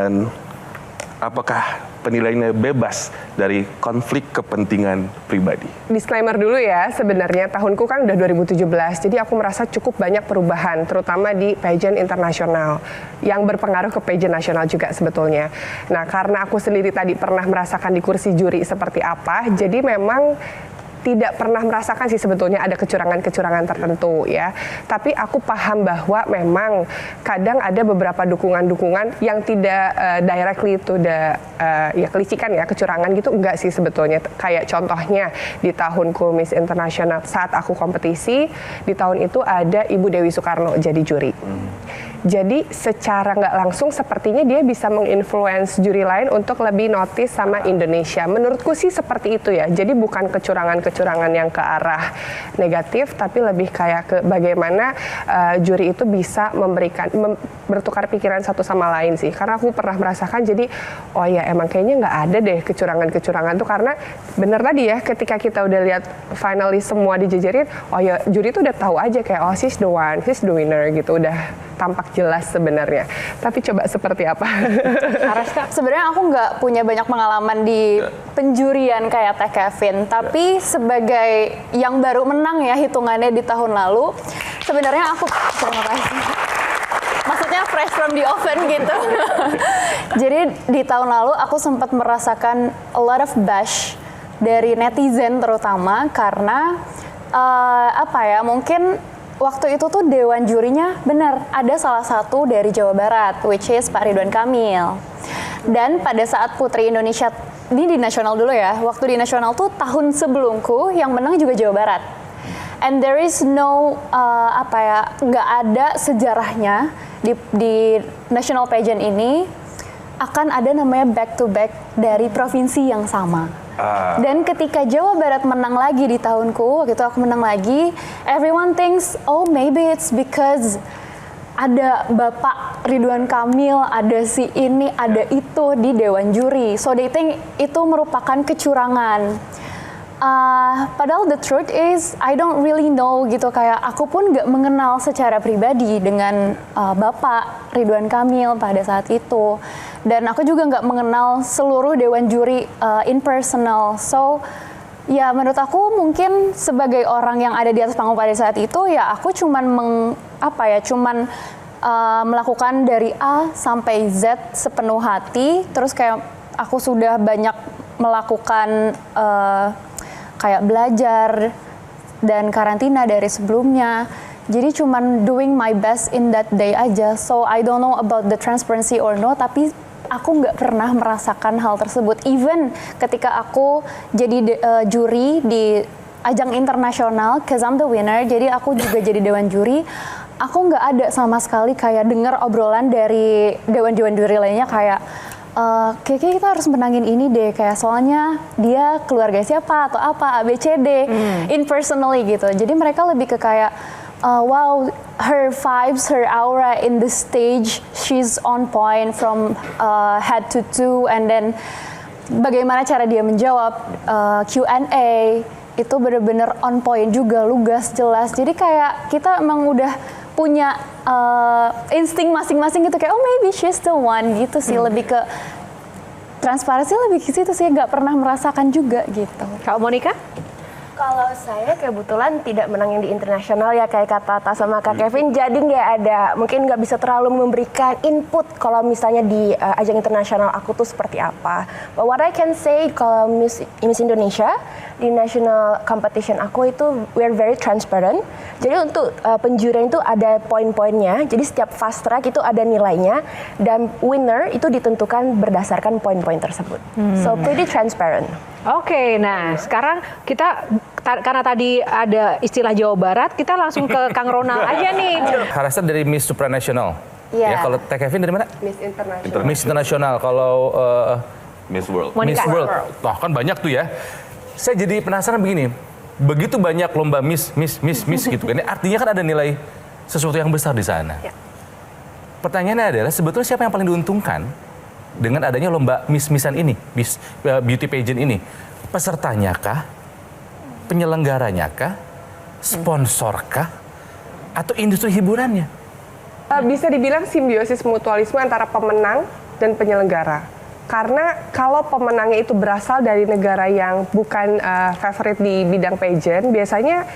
Dan apakah penilaiannya bebas dari konflik kepentingan pribadi? Disclaimer dulu ya, sebenarnya tahunku kan udah 2017, jadi aku merasa cukup banyak perubahan, terutama di pageant internasional, yang berpengaruh ke pageant nasional juga sebetulnya. Nah, karena aku sendiri tadi pernah merasakan di kursi juri seperti apa, jadi memang tidak pernah merasakan sih sebetulnya ada kecurangan-kecurangan tertentu ya. Tapi aku paham bahwa memang kadang ada beberapa dukungan-dukungan yang tidak directly to the ya kelicikan ya, kecurangan gitu enggak sih sebetulnya. Kayak contohnya di tahunku Miss International saat aku kompetisi, di tahun itu ada Ibu Dewi Soekarno jadi juri. Jadi secara nggak langsung sepertinya dia bisa menginfluence juri lain untuk lebih notice sama Indonesia. Menurutku sih seperti itu ya. Jadi bukan kecurangan-kecurangan yang ke arah negatif, tapi lebih kayak ke bagaimana juri itu bisa memberikan bertukar pikiran satu sama lain sih. Karena aku pernah merasakan jadi oh ya emang kayaknya nggak ada deh kecurangan-kecurangan tuh, karena bener tadi ya ketika kita udah lihat finalis semua dijejerin, oh ya juri tuh udah tahu aja kayak oh she's the one, she's the winner gitu, udah tampak jelas sebenarnya. Tapi coba seperti apa? Sebenarnya aku nggak punya banyak pengalaman di penjurian kayak Teh Kevin, tapi sebagai yang baru menang ya hitungannya di tahun lalu, sebenarnya aku terima kasih. Maksudnya fresh from the oven gitu. Jadi di tahun lalu aku sempat merasakan a lot of bash dari netizen terutama karena apa ya, mungkin waktu itu tuh dewan jurinya benar ada salah satu dari Jawa Barat, which is Pak Ridwan Kamil. Dan pada saat Putri Indonesia, ini di nasional dulu ya, waktu di nasional tuh tahun sebelumku yang menang juga Jawa Barat. And there is no apa ya, nggak ada sejarahnya di national pageant ini akan ada namanya back to back dari provinsi yang sama. Dan ketika Jawa Barat menang lagi di tahunku, waktu itu aku menang lagi, everyone thinks, oh maybe it's because ada Bapak Ridwan Kamil, ada si ini, ada itu di Dewan Juri. So they think itu merupakan kecurangan. Padahal the truth is, I don't really know gitu, kayak aku pun gak mengenal secara pribadi dengan Bapak Ridwan Kamil pada saat itu. Dan aku juga nggak mengenal seluruh dewan juri in personal. So, ya menurut aku mungkin sebagai orang yang ada di atas panggung pada saat itu, ya aku cuman melakukan dari A sampai Z sepenuh hati. Terus kayak aku sudah banyak melakukan kayak belajar dan karantina dari sebelumnya. Jadi cuman doing my best in that day aja. So I don't know about the transparency or no, tapi aku nggak pernah merasakan hal tersebut. Even ketika aku jadi juri di ajang internasional, cause I'm the winner, jadi aku juga jadi dewan juri, aku nggak ada sama sekali kayak dengar obrolan dari dewan-dewan juri lainnya kayak, kayaknya kita harus menangin ini deh, kayak soalnya dia keluarga siapa atau apa, ABCD, impersonally gitu. Jadi mereka lebih ke kayak, wow, her vibes, her aura in the stage, she's on point from head to toe, and then bagaimana cara dia menjawab Q&A itu benar-benar on point juga, lugas, jelas. Jadi kayak kita emang udah punya insting masing-masing gitu, kayak oh maybe she's the one gitu sih, lebih ke transparansi, lebih ke situ sih, nggak pernah merasakan juga gitu. Kak Monica? Kalau saya kebetulan tidak menang yang di internasional ya kayak kata Tata sama Kak Kevin, jadi nggak ada, mungkin nggak bisa terlalu memberikan input kalau misalnya di ajang internasional aku tuh seperti apa. But what I can say kalau Miss Indonesia di national competition aku itu we're very transparent. Jadi untuk penjurian itu ada poin-poinnya. Jadi setiap fast track itu ada nilainya dan winner itu ditentukan berdasarkan poin-poin tersebut. So pretty transparent. Oke, nah sekarang kita karena tadi ada istilah Jawa Barat, kita langsung ke Kang Ronald aja nih. Harasa dari Miss Supranational. Iya. Ya, kalau Teh Kevin dari mana? Miss International. Miss International. Kalau Miss World. Miss World. Wah, kan banyak tuh ya. Saya jadi penasaran begini. Begitu banyak lomba Miss gitu kan. Artinya kan ada nilai sesuatu yang besar di sana. Ya. Pertanyaannya adalah sebetulnya siapa yang paling diuntungkan dengan adanya lomba Miss-Missan ini, Miss Beauty Pageant ini? Pesertanya kah? Penyelenggaranya kah? Sponsor kah? Atau industri hiburannya? Bisa dibilang simbiosis mutualisme antara pemenang dan penyelenggara. Karena kalau pemenangnya itu berasal dari negara yang bukan favorit di bidang pageant, biasanya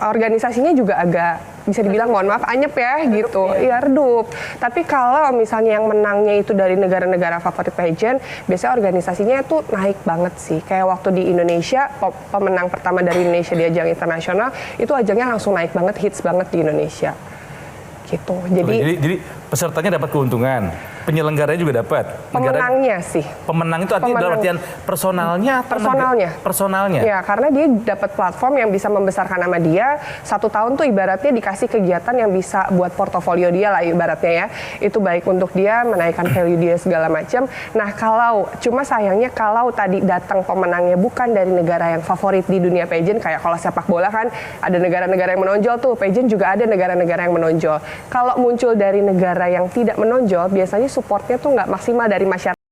organisasinya juga agak bisa dibilang mohon maaf anyep ya gitu, ya redup. Tapi kalau misalnya yang menangnya itu dari negara-negara favorit pageant, biasanya organisasinya itu naik banget sih. Kayak waktu di Indonesia, pemenang pertama dari Indonesia di ajang internasional itu ajangnya langsung naik banget, hits banget di Indonesia. Gitu. Jadi pesertanya dapat keuntungan, penyelenggaranya juga dapat. Pemenangnya sih. Pemenang itu artinya dalam artian personalnya atau personalnya. Ya, karena dia dapat platform yang bisa membesarkan nama dia. 1 tahun tuh ibaratnya dikasih kegiatan yang bisa buat portofolio dia lah ibaratnya ya. Itu baik untuk dia menaikkan value dia segala macam. Nah, cuma sayangnya kalau tadi datang pemenangnya bukan dari negara yang favorit di dunia pageant, kayak kalau sepak bola kan ada negara-negara yang menonjol tuh, pageant juga ada negara-negara yang menonjol. Kalau muncul dari negara yang tidak menonjol, biasanya supportnya tuh nggak maksimal dari masyarakat.